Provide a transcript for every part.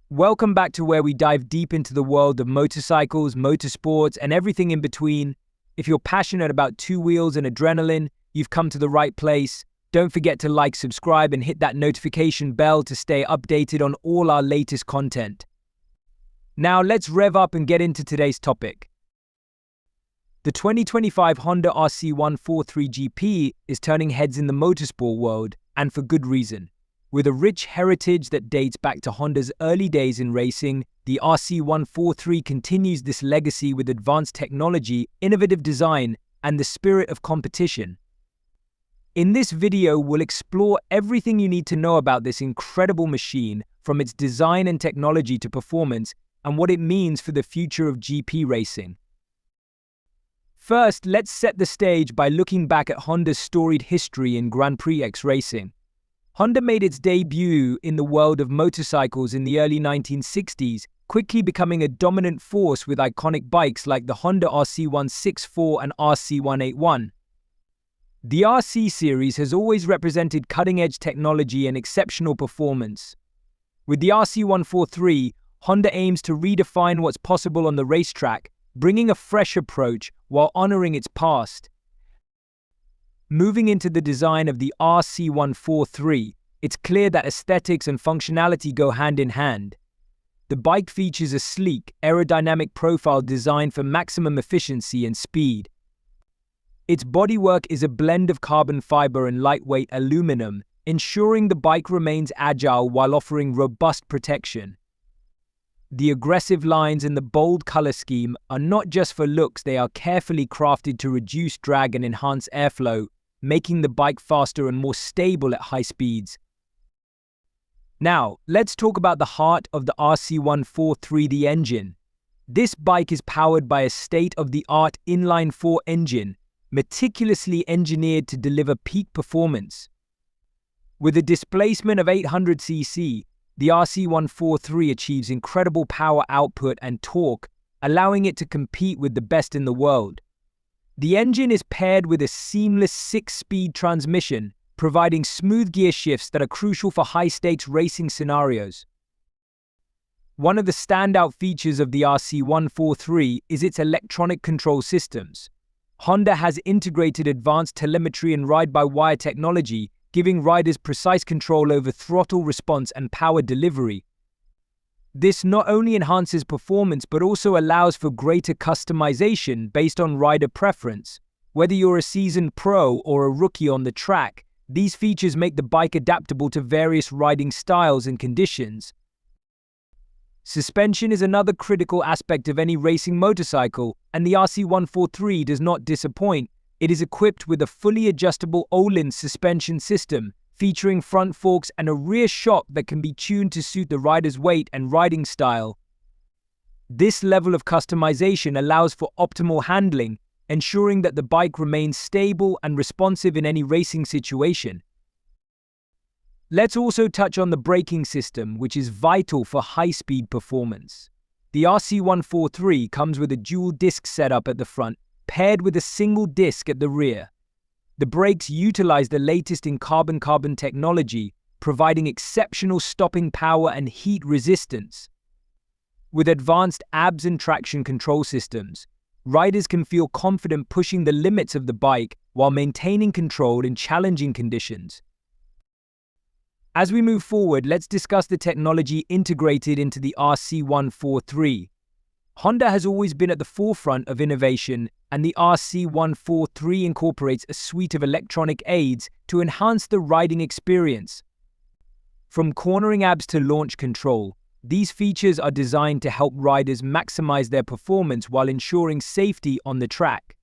Welcome back to where we dive deep into the world of motorcycles, motorsports, and everything in between. If you're passionate about two wheels and adrenaline, you've come to the right place. Don't forget to like, subscribe, and hit that notification bell to stay updated on all our latest content. Now let's rev up and get into today's topic. The 2025 Honda RC143 GP is turning heads in the motorsport world, and for good reason. With a rich heritage that dates back to Honda's early days in racing, the RC143 continues this legacy with advanced technology, innovative design, and the spirit of competition. In this video, we'll explore everything you need to know about this incredible machine, from its design and technology to performance, and what it means for the future of GP racing. First, let's set the stage by looking back at Honda's storied history in Grand Prix X racing. Honda made its debut in the world of motorcycles in the early 1960s, quickly becoming a dominant force with iconic bikes like the Honda RC164 and RC181. The RC series has always represented cutting-edge technology and exceptional performance. With the RC143, Honda aims to redefine what's possible on the racetrack, bringing a fresh approach while honoring its past. Moving into the design of the RC143, it's clear that aesthetics and functionality go hand in hand. The bike features a sleek, aerodynamic profile designed for maximum efficiency and speed. Its bodywork is a blend of carbon fiber and lightweight aluminum, ensuring the bike remains agile while offering robust protection. The aggressive lines and the bold color scheme are not just for looks, they are carefully crafted to reduce drag and enhance airflow, making the bike faster and more stable at high speeds. Now, let's talk about the heart of the RC143, the engine. This bike is powered by a state-of-the-art inline-4 engine, meticulously engineered to deliver peak performance. With a displacement of 800 cc, the RC143 achieves incredible power output and torque, allowing it to compete with the best in the world. The engine is paired with a seamless 6-speed transmission, providing smooth gear shifts that are crucial for high-stakes racing scenarios. One of the standout features of the RC143 is its electronic control systems. Honda has integrated advanced telemetry and ride-by-wire technology, giving riders precise control over throttle response and power delivery. This not only enhances performance but also allows for greater customization based on rider preference. Whether you're a seasoned pro or a rookie on the track, these features make the bike adaptable to various riding styles and conditions. Suspension is another critical aspect of any racing motorcycle, and the RC143 does not disappoint. It is equipped with a fully adjustable Öhlins suspension system, featuring front forks and a rear shock that can be tuned to suit the rider's weight and riding style. This level of customization allows for optimal handling, ensuring that the bike remains stable and responsive in any racing situation. Let's also touch on the braking system, which is vital for high-speed performance. The RC143 comes with a dual-disc setup at the front, paired with a single disc at the rear. The brakes utilize the latest in carbon technology, providing exceptional stopping power and heat resistance. With advanced ABS and traction control systems, riders can feel confident pushing the limits of the bike while maintaining control in challenging conditions. As we move forward, let's discuss the technology integrated into the RC143. Honda has always been at the forefront of innovation, and the RC143 incorporates a suite of electronic aids to enhance the riding experience. From cornering ABS to launch control, these features are designed to help riders maximize their performance while ensuring safety on the track.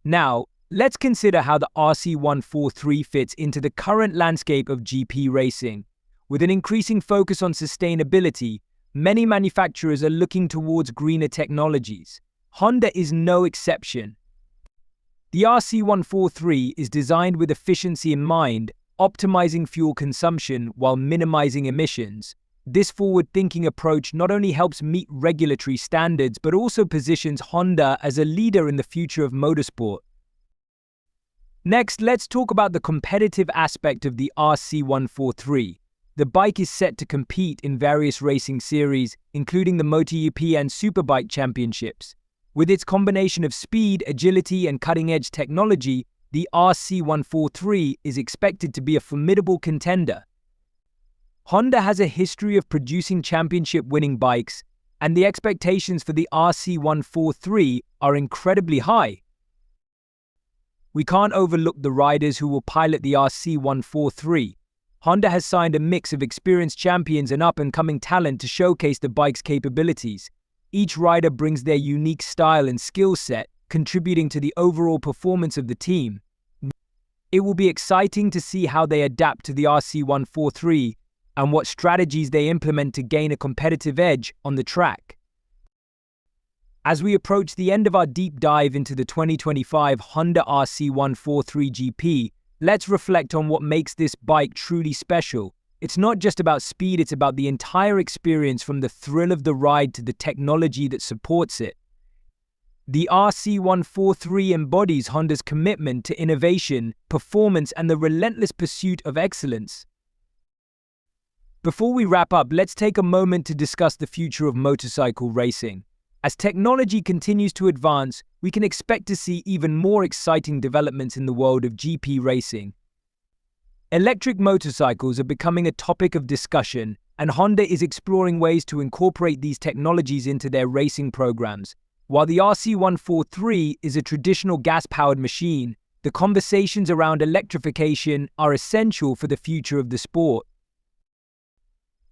Now, let's consider how the RC143 fits into the current landscape of GP racing. With an increasing focus on sustainability, many manufacturers are looking towards greener technologies. Honda is no exception. The RC143 is designed with efficiency in mind, optimizing fuel consumption while minimizing emissions. This forward-thinking approach not only helps meet regulatory standards but also positions Honda as a leader in the future of motorsport. Next, let's talk about the competitive aspect of the RC143. The bike is set to compete in various racing series, including the MotoGP and Superbike championships. With its combination of speed, agility, and cutting-edge technology, the RC143 is expected to be a formidable contender. Honda has a history of producing championship-winning bikes, and the expectations for the RC143 are incredibly high. We can't overlook the riders who will pilot the RC143. Honda has signed a mix of experienced champions and up-and-coming talent to showcase the bike's capabilities. Each rider brings their unique style and skill set, contributing to the overall performance of the team. It will be exciting to see how they adapt to the RC143 and what strategies they implement to gain a competitive edge on the track. As we approach the end of our deep dive into the 2025 Honda RC143 GP, let's reflect on what makes this bike truly special. It's not just about speed, it's about the entire experience, from the thrill of the ride to the technology that supports it. The RC143 embodies Honda's commitment to innovation, performance, and the relentless pursuit of excellence. Before we wrap up, let's take a moment to discuss the future of motorcycle racing. As technology continues to advance, we can expect to see even more exciting developments in the world of GP racing. Electric motorcycles are becoming a topic of discussion, and Honda is exploring ways to incorporate these technologies into their racing programs. While the RC143 is a traditional gas-powered machine, the conversations around electrification are essential for the future of the sport.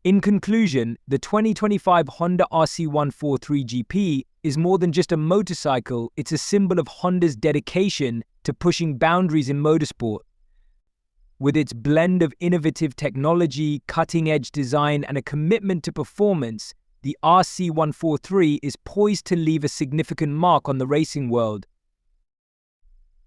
In conclusion, the 2025 Honda RC143 GP is more than just a motorcycle, it's a symbol of Honda's dedication to pushing boundaries in motorsport. With its blend of innovative technology, cutting-edge design, and a commitment to performance, the RC143 is poised to leave a significant mark on the racing world.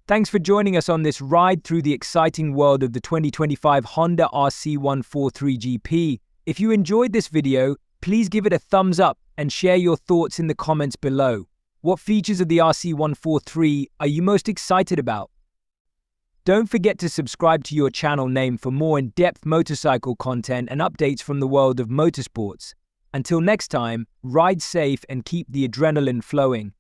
Thanks for joining us on this ride through the exciting world of the 2025 Honda RC143 GP. If you enjoyed this video, please give it a thumbs up and share your thoughts in the comments below. What features of the RC143 are you most excited about? Don't forget to subscribe to your channel name for more in-depth motorcycle content and updates from the world of motorsports. Until next time, ride safe and keep the adrenaline flowing.